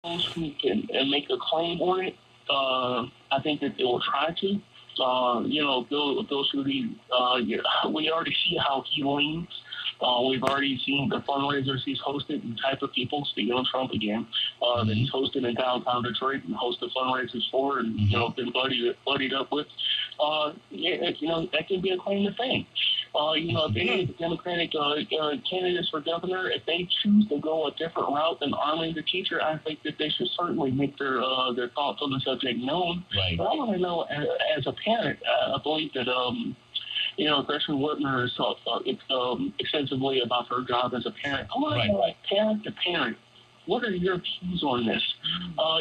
those who can make a claim on it, I think that they will try to. Bill Schuette, yeah, we already see how he leans. We've already seen the fundraisers he's hosted, the type of people, speaking of Trump again, that he's hosted in downtown Detroit and hosted fundraisers for and, been bloodied up with. That can be a claim to fame. If any of the Democratic candidates for governor, if they choose to go a different route than arming the teacher, I think that they should certainly make their thoughts on the subject known. Right. But I want to know, as a parent, I believe that Gretchen Whitmer has talked extensively about her job as a parent. I want to know, like, parent to parent, what are your views on this? How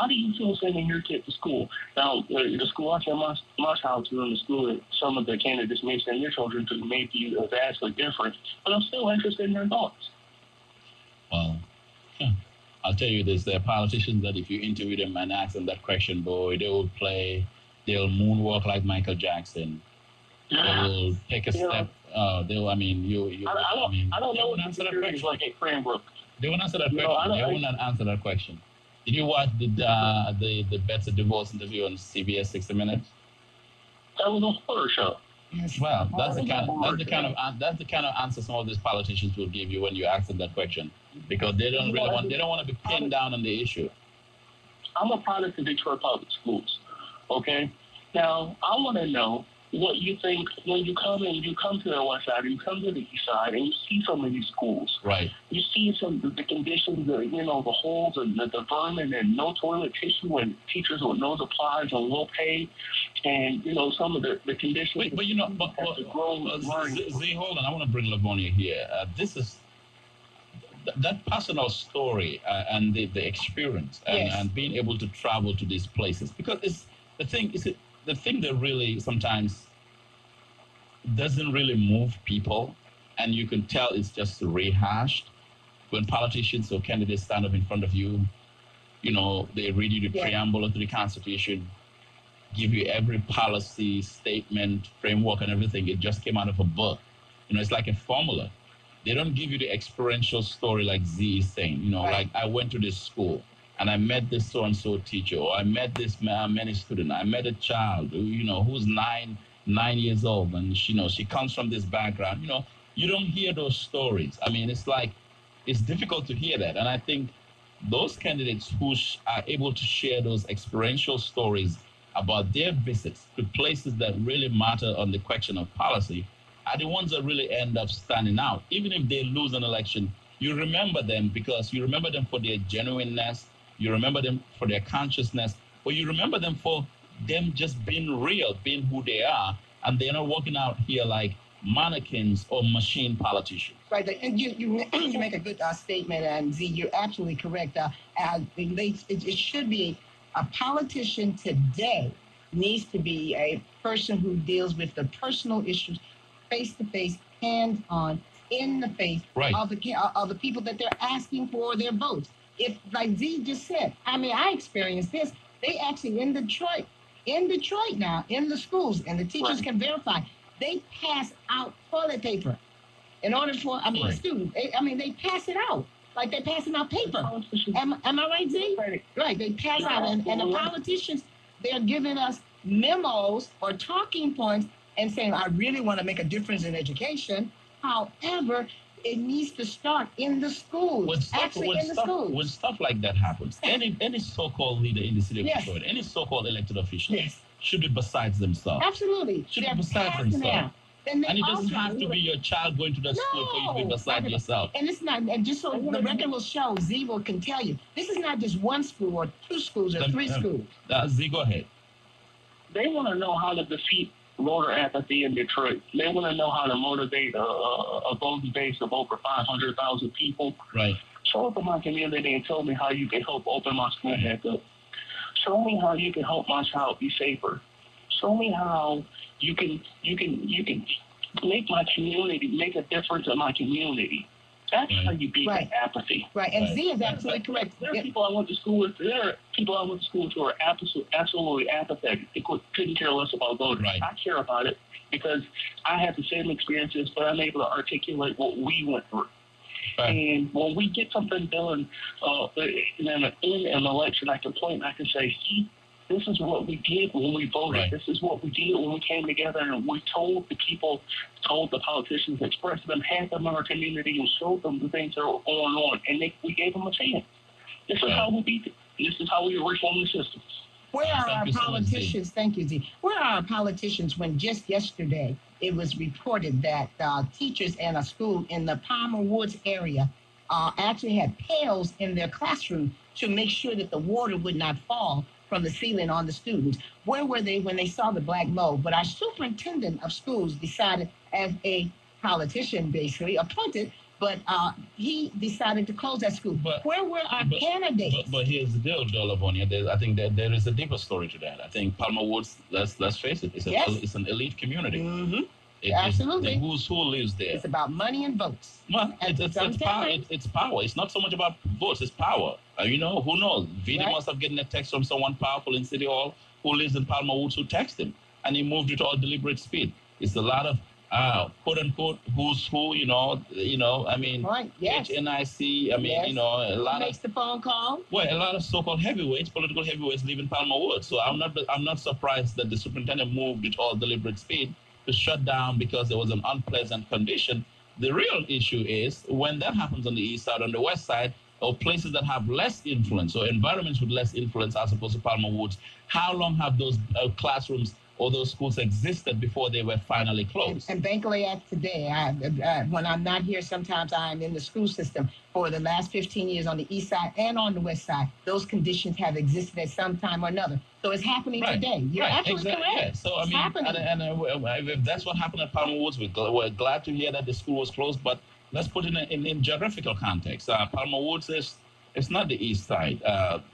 do you feel sending your kid to school? Now, the school I sent my child to, and the school that some of the candidates may send their children to, may be vastly different, but I'm still interested in your thoughts. Well, I'll tell you this, there are politicians that if you interview them and ask them that question, boy, they'll moonwalk like Michael Jackson. They will take a step. I don't know what answer that question. Like a Cranbrook. They won't answer that question. They won't answer that question. Did you watch the Betsy DeVos interview on CBS 60 Minutes? That was a horror show. Well, that's the kind of answer some of these politicians will give you when you ask them that question, because they don't want to be pinned down on the issue. I'm a product of Detroit Public Schools. Okay, now I want to know what you think when you come to the west side, or you come to the east side, and you see some of these schools. Right. You see some of the conditions, the holes and the vermin and no toilet tissue and teachers with no supplies and low pay, and some of the conditions. Wait, but Z, hold on. I want to bring Lavonia here. This is that personal story and the experience and being able to travel to these places, because it's the thing that really sometimes doesn't really move people, and you can tell it's just rehashed. When politicians or candidates stand up in front of you, they read you the preamble to the Constitution, give you every policy statement, framework, and everything. It just came out of a book. It's like a formula. They don't give you the experiential story like Z is saying. Like, I went to this school and I met this so-and-so teacher, or I met this many student. I met a child, who's nine years old, and she comes from this background. You don't hear those stories. I mean, it's difficult to hear that. And I think those candidates who are able to share those experiential stories about their visits to places that really matter on the question of policy are the ones that really end up standing out. Even if they lose an election, you remember them because you remember them for their genuineness, you remember them for their consciousness, or you remember them for them just being real, being who they are, and they're not walking out here like mannequins or machine politicians. Right, and you make a good statement, and Z, you're absolutely correct. It should be a politician today needs to be a person who deals with the personal issues face to face, hands on, in the face of the people that they're asking for their votes. If, like Z just said, I experienced this. They actually in Detroit now, in the schools, and the teachers can verify, they pass out toilet paper in order for, students. They pass it out. Like they're passing out paper. Am I right, Z? Right, they pass out. And the politicians, they're giving us memos or talking points and saying, I really want to make a difference in education. However, it needs to start in the schools. When stuff like that happens, any so-called leader in the city of Detroit, any so-called elected official should be besides themselves. Absolutely. Should be besides themselves. And it doesn't have to be your child going to that school for you to be beside yourself. And it's not, and just so the record will show, Z can tell you, this is not just one school or two schools or three schools. Z, go ahead. They want to know how to defeat voter apathy in Detroit. They want to know how to motivate a voting base of over 500,000 people. Right. Show up in my community and tell me how you can help open my school back up. Show me how you can help my child be safer. Show me how you can make my community, make a difference in my community. That's how you beat apathy. Right, and Z is absolutely correct. There are people I went to school with. Who are absolutely apathetic. They couldn't care less about voting. Right. I care about it because I had the same experiences, but I'm able to articulate what we went through. And when we get something done in an election, I can point and I can say, see, this is what we did when we voted. Right. This is what we did when we came together and we told the people, told the politicians, expressed them, had them in our community, and showed them the things that are going on, and we gave them a chance. This is how we beat it. This is how we reform the system. Where are our politicians? Thank you, Z. Where are our politicians when just yesterday it was reported that teachers in a school in the Palmer Woods area actually had pails in their classroom to make sure that the water would not fall from the ceiling on the students? Where were they when they saw the black mold? But our superintendent of schools decided, as a politician basically appointed, but he decided to close that school. Where were our candidates? But here's the deal, Lavonia. I think that there is a deeper story to that. I think Palmer Woods, let's face it, it's an elite community. Mm-hmm. Absolutely. The who's who lives there. It's about money and votes. Well, it's power. It's power. It's not so much about votes. It's power. Who knows? Vidi must have gotten a text from someone powerful in City Hall who lives in Palmer Woods who texted him, and he moved it all deliberate speed. It's a lot of quote unquote who's who. I mean, right? Yes. HNIC. I mean, yes. A lot makes the phone call. Well, a lot of so-called heavyweights, political heavyweights, live in Palmer Woods. So I'm not surprised that the superintendent moved it all deliberate speed to shut down because there was an unpleasant condition. The real issue is when that happens on the east side, on the west side, or places that have less influence or environments with less influence as opposed to Palmer Woods, how long have those classrooms or those schools existed before they were finally closed? And Bankley today, when I'm not here, sometimes I'm in the school system. For the last 15 years on the east side and on the west side, those conditions have existed at some time or another. So it's happening today. You're absolutely correct. Yeah. So I mean, if that's what happened at Palmer Woods, we're glad to hear that the school was closed. But let's put it in geographical context. Palmer Woods it's not the east side.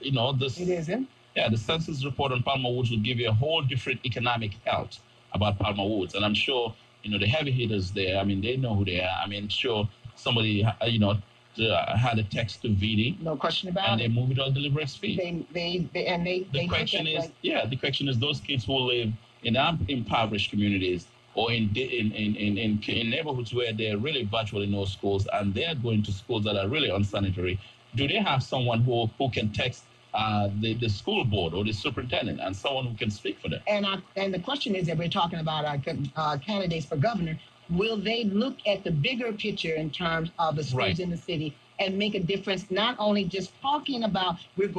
It isn't. Yeah, the census report on Palmer Woods will give you a whole different economic health about Palmer Woods, and I'm sure the heavy hitters there. I mean, they know who they are. I mean, sure somebody had a text to Vidi. No question about it. And they move it on deliberate speed. The question is those kids who live in impoverished communities or in neighborhoods where there are really virtually no schools and they're going to schools that are really unsanitary. Do they have someone who can text the school board or the superintendent and someone who can speak for them? And the question is that we're talking about our candidates for governor. Will they look at the bigger picture in terms of the schools in the city and make a difference, not only just talking about we're going